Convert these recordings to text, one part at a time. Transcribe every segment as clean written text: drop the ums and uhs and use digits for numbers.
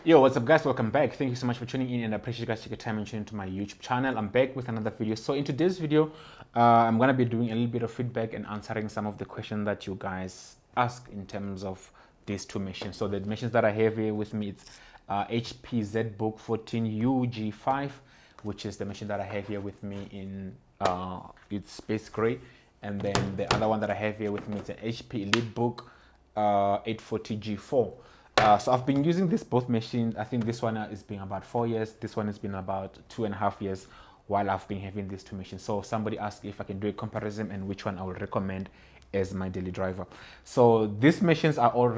Yo, what's up guys? Welcome back. Thank you so much for tuning in and I appreciate you guys taking time and tuning into my YouTube channel. I'm back with another video. So in today's video, I'm going to be doing a little bit of feedback and answering some of the questions that you guys ask in terms of these two machines. So the machines that I have here with me, it's HP ZBook 14UG5, which is the machine that I have here with me in it's space gray. And then the other one that I have here with me is an HP EliteBook 840G4. So I've been using both machines. I think this one has been about 4 years. This one has been about 2.5 years while I've been having these two machines. So somebody asked if I can do a comparison and which one I would recommend as my daily driver. So these machines are all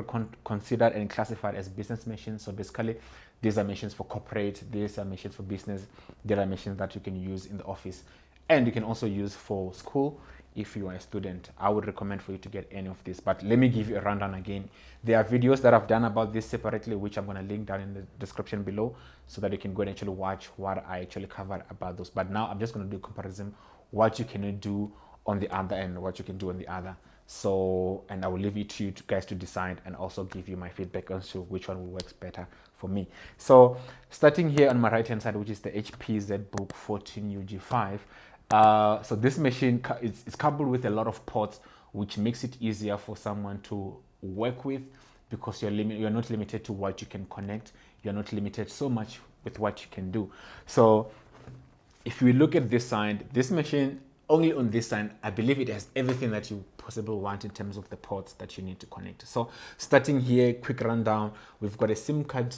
considered and classified as business machines. So basically, these are machines for corporate, these are machines for business, there are machines that you can use in the office. And you can also use for school if you are a student. I would recommend for you to get any of this. But let me give you a rundown again. There are videos that I've done about this separately, which I'm going to link down in the description below so that you can go and actually watch what I actually covered about those. But now I'm just going to do a comparison, what you can do on the other end, what you can do on the other. So, and I will leave it to you guys to decide and also give you my feedback on to which one works better for me. So starting here on my right hand side, which is the HP ZBook 14UG5. So this machine is coupled with a lot of ports, which makes it easier for someone to work with because you're not limited to what you can connect. You're not limited so much with what you can do. So if we look at this side, this machine, only on this side, I believe it has everything that you possibly want in terms of the ports that you need to connect. So starting here, quick rundown, we've got a SIM card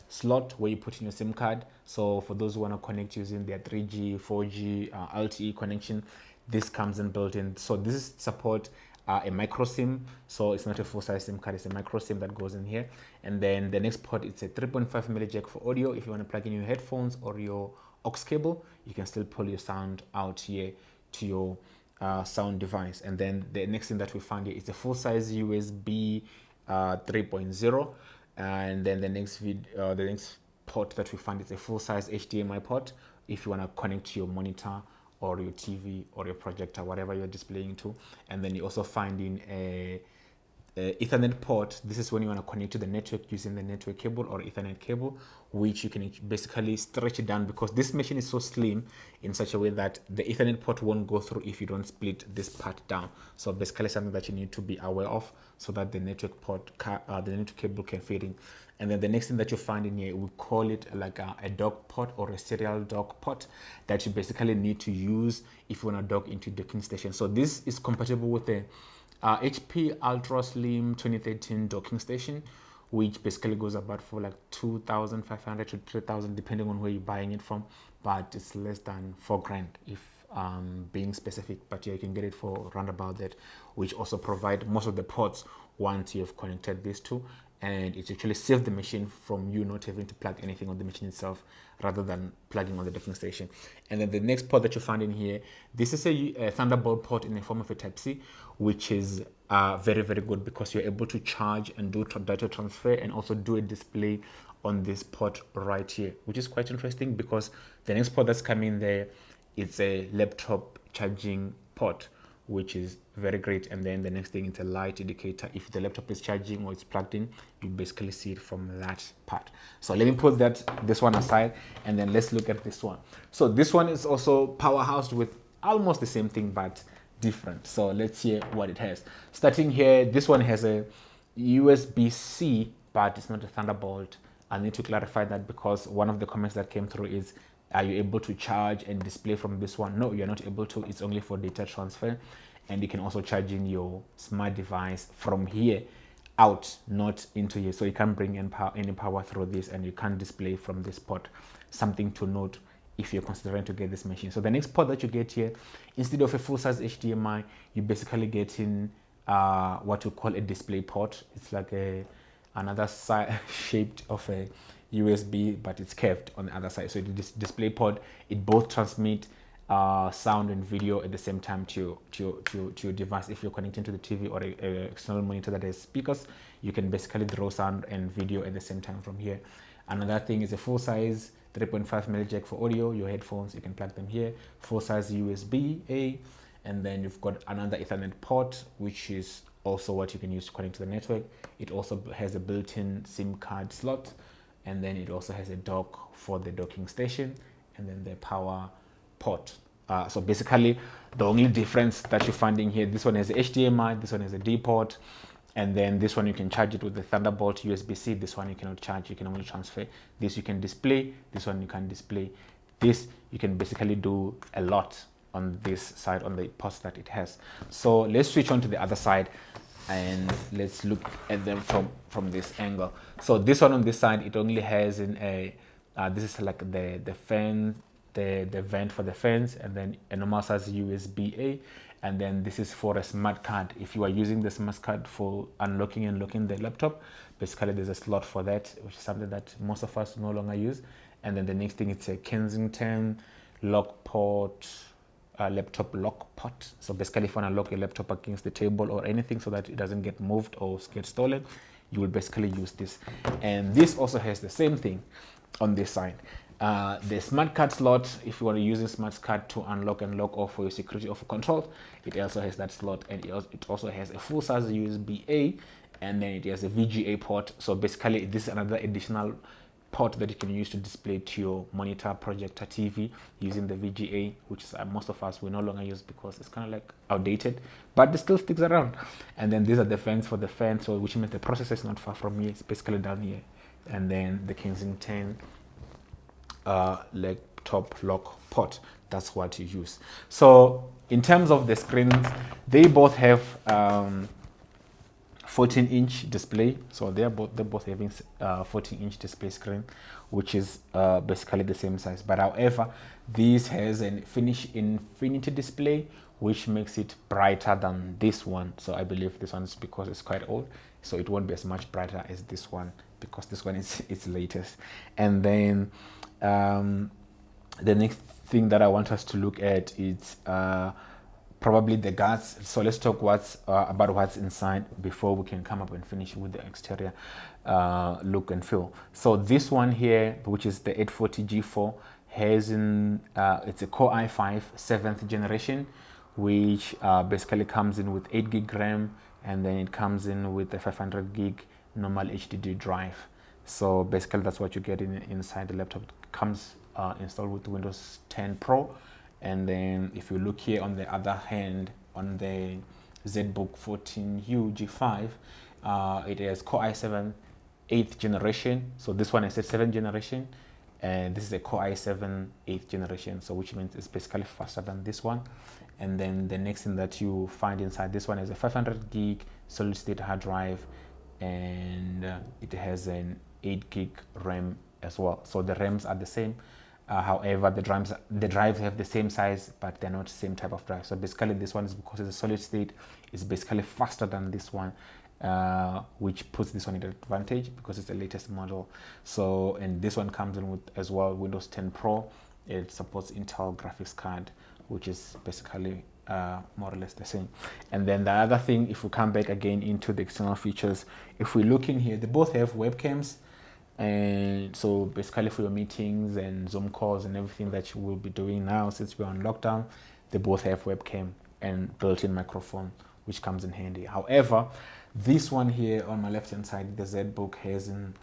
slot where you put in your SIM card. So for those who want to connect using their 3G, 4G, LTE connection, this comes in built in. So this is support a micro SIM, so it's not a full-size SIM card, it's a micro SIM that goes in here. And then the next port, it's a 3.5mm jack for audio. If you want to plug in your headphones or your aux cable, you can still pull your sound out here to your sound device. And then the next thing that we found here is a full-size USB 3.0, and then the next port that we found is a full-size HDMI port if you want to connect to your monitor or your TV or your projector, whatever you're displaying to. And then you also find in a Ethernet port. This is when you want to connect to the network using the network cable or Ethernet cable, which you can basically stretch it down because this machine is so slim in such a way that the Ethernet port won't go through if you don't split this part down. So basically something that you need to be aware of so that the network port, the network cable can fit in. And then the next thing that you find in here, we call it like a dock port or a serial dock port that you basically need to use if you want to dock into docking station. So this is compatible with the HP Ultra Slim 2013 docking station, which basically goes about for like 2,500 to 3,000 depending on where you're buying it from, but it's less than $4,000 if being specific. But yeah, you can get it for around about that, which also provide most of the ports once you've connected these two, and it actually saves the machine from you not having to plug anything on the machine itself rather than plugging on the docking station. And then the next port that you find in here, this is a Thunderbolt port in the form of a Type-C, which is very, very good because you're able to charge and do data transfer and also do a display on this port right here, which is quite interesting because the next port that's coming there, it's a laptop charging port, which is very great. And then the next thing is a light indicator. If the laptop is charging or it's plugged in, you basically see it from that part. So let me put this one aside and then let's look at this one. So this one is also powerhoused with almost the same thing but different. So let's see what it has. Starting here, this one has a USB-C, but it's not a Thunderbolt. I need to clarify that because one of the comments that came through is, are you able to charge and display from this one? No, you're not able to. It's only for data transfer. And you can also charge in your smart device from here out, not into here. So you can't bring in any power through this, and you can't display from this port. Something to note if you're considering to get this machine. So the next port that you get here, instead of a full-size HDMI, you basically get in what you call a display port. It's like another side shaped of a USB, but it's curved on the other side. So this display port, it both transmit sound and video at the same time to your device. If you're connecting to the TV or a external monitor that has speakers, you can basically draw sound and video at the same time from here. Another thing is a full-size 3.5mm jack for audio. Your headphones, you can plug them here. Full-size USB-A, and then you've got another Ethernet port, which is also what you can use to connect to the network. It also has a built-in SIM card slot, and then it also has a dock for the docking station, and then the power port. So basically the only difference that you're finding here, this one has a HDMI, this one has a D port, and then this one you can charge it with the Thunderbolt USB-C. This one you cannot charge, you can only transfer. This you can display, this one you can display. This you can basically do a lot on this side, on the ports that it has. So let's switch on to the other side and let's look at them from this angle. So this one on this side, it only has in a this is like the fan, the vent for the fans, and then a normal size USB-A, and then this is for a smart card. If you are using the smart card for unlocking and locking the laptop, basically there's a slot for that, which is something that most of us no longer use. And then the next thing, it's a Kensington lock port, laptop lock port. So basically if you want to lock your laptop against the table or anything so that it doesn't get moved or get stolen, you will basically use this. And this also has the same thing on this side. The smart card slot, if you want to use a smart card to unlock and lock off for your security or for control, it also has that slot, and it also has a full-size USB-A, and then it has a VGA port. So basically this is another additional port that you can use to display to your monitor, projector, TV using the VGA, which is, most of us will no longer use because it's kind of like outdated, but it still sticks around. And then these are the fans for the fan, so which means the processor is not far from me, it's basically down here. And then the Kensington laptop lock port, that's what you use. So in terms of the screens, they both have 14-inch display, so they're both having 14-inch display screen, which is basically the same size. But however, this has an infinity display, which makes it brighter than this one. So I believe this one is because it's quite old, so it won't be as much brighter as this one, because this one is its latest. And then the next thing that I want us to look at is probably the guards. So let's talk about what's inside before we can come up and finish with the exterior look and feel. So this one here, which is the 840G4, has it's a Core i5 7th generation, which basically comes in with 8 gig RAM, and then it comes in with a 500 gig normal HDD drive. So basically that's what you get inside the laptop. It comes installed with Windows 10 Pro. And then if you look here on the other hand, on the ZBook 14U G5, it has Core i7 8th generation. So this one is a 7th generation, and this is a Core i7 8th generation, so which means it's basically faster than this one. And then the next thing that you find inside this one is a 500 gig solid state hard drive, and it has an 8 gig RAM as well. So the RAMs are the same. However, the drives have the same size, but they're not the same type of drive. So basically this one is, because it's a solid state, is basically faster than this one, which puts this one at an advantage because it's the latest model. So, and this one comes in with as well Windows 10 Pro. It supports Intel graphics card, which is basically more or less the same. And then the other thing, if we come back again into the external features, if we look in here, they both have webcams. And so basically for your meetings and Zoom calls and everything that you will be doing now, since we're on lockdown, they both have webcam and built-in microphone, which comes in handy. However, this one here on my left hand side, the ZBook, has an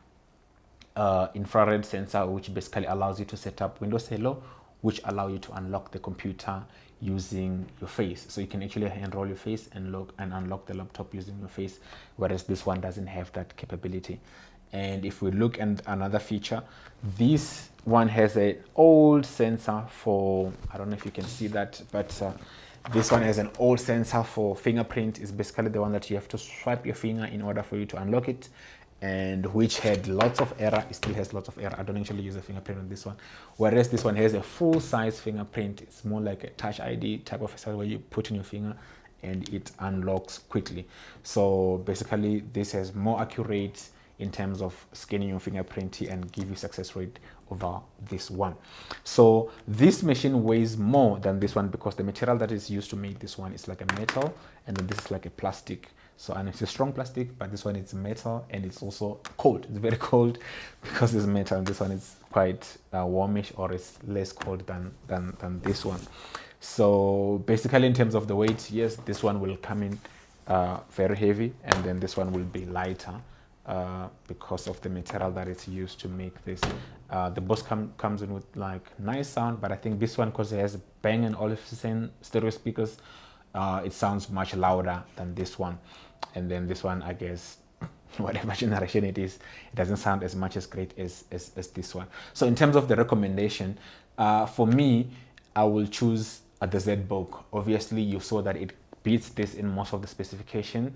infrared sensor, which basically allows you to set up Windows Hello, which allow you to unlock the computer using your face. So you can actually enroll your face and lock and unlock the laptop using your face, whereas this one doesn't have that capability. And if we look at another feature, this one has an old sensor for, I don't know if you can see that, but this one has an old sensor for fingerprint. It's basically the one that you have to swipe your finger in order for you to unlock it, and which had lots of error. It still has lots of error. I don't actually use a fingerprint on this one, whereas this one has a full-size fingerprint. It's more like a touch ID type of sensor where you put in your finger and it unlocks quickly. So basically this has more accurate in terms of scanning your fingerprint and give you success rate over this one. So this machine weighs more than this one because the material that is used to make this one is like a metal, and then this is like a plastic. So, and it's a strong plastic, but this one is metal, and it's also cold. It's very cold because it's metal, and this one is quite warmish, or it's less cold than this one. So basically in terms of the weight, yes, this one will come in very heavy, and then this one will be lighter. because of the material that it's used to make this. The Bose comes in with like nice sound, but I think this one, because it has Bang and Olufsen stereo speakers, it sounds much louder than this one. And then this one, I guess, whatever generation it is, it doesn't sound as much as great as this one. So in terms of the recommendation, for me, I will choose the ZBook. Obviously, you saw that it beats this in most of the specification.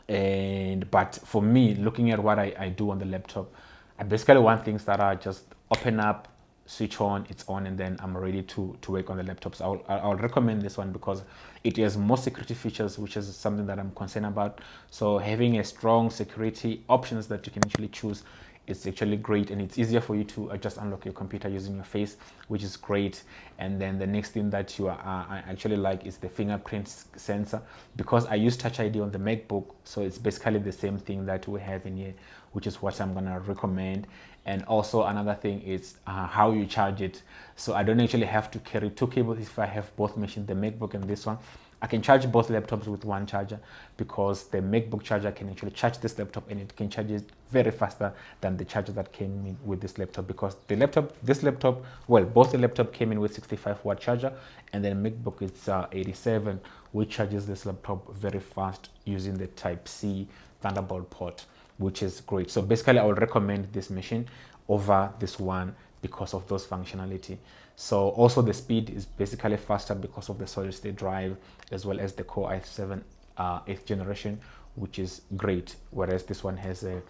But for me, looking at what I do on the laptop, I basically want things that are just open up, switch on, it's on, and then I'm ready to work on the laptop. So I'll recommend this one because it has more security features, which is something that I'm concerned about. So having a strong security options that you can actually choose, it's actually great, and it's easier for you to just unlock your computer using your face, which is great. And then the next thing that I actually like is the fingerprint sensor, because I use Touch ID on the MacBook, so it's basically the same thing that we have in here, which is what I'm gonna recommend. And also another thing is how you charge it. So I don't actually have to carry two cables if I have both machines, the MacBook and this one. I can charge both laptops with one charger, because the MacBook charger can actually charge this laptop, and it can charge it very faster than the charger that came in with this laptop, because this laptop, well, both the laptop came in with 65-watt charger, and then MacBook it's 87, which charges this laptop very fast using the Type-C Thunderbolt port, which is great. So basically, I would recommend this machine over this one because of those functionality. So also the speed is basically faster because of the solid state drive, as well as the Core i7 8th generation, which is great, whereas this one has a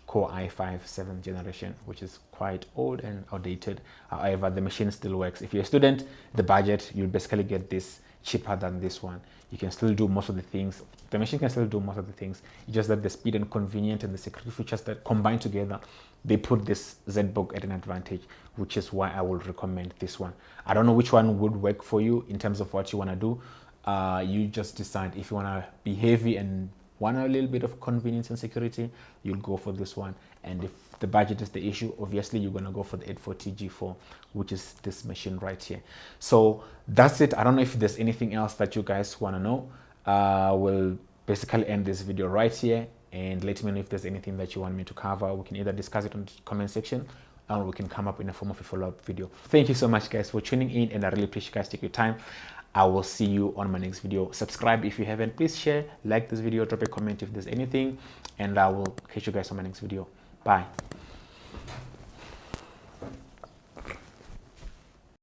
Core i5 7th generation, which is quite old and outdated. However, the machine still works. If you're a student, the budget, you'll basically get this cheaper than this one. You can still do most of the things. The machine can still do most of the things. It's just that the speed and convenience and the security features that combine together, they put this ZBook at an advantage, which is why I would recommend this one. I don't know which one would work for you in terms of what you want to do. You just decide. If you want to be heavy and want a little bit of convenience and security, you'll go for this one. And if the budget is the issue, obviously you're going to go for the 840 G4, which is this machine right here. So that's it. I don't know if there's anything else that you guys want to know. We'll basically end this video right here, and let me know if there's anything that you want me to cover. We can either discuss it in the comment section, or we can come up in the form of a follow-up video. Thank you so much, guys, for tuning in, and I really appreciate you guys take your time. I will see you on my next video. Subscribe if you haven't. Please share, like this video, drop a comment if there's anything, and I will catch you guys on my next video. Bye.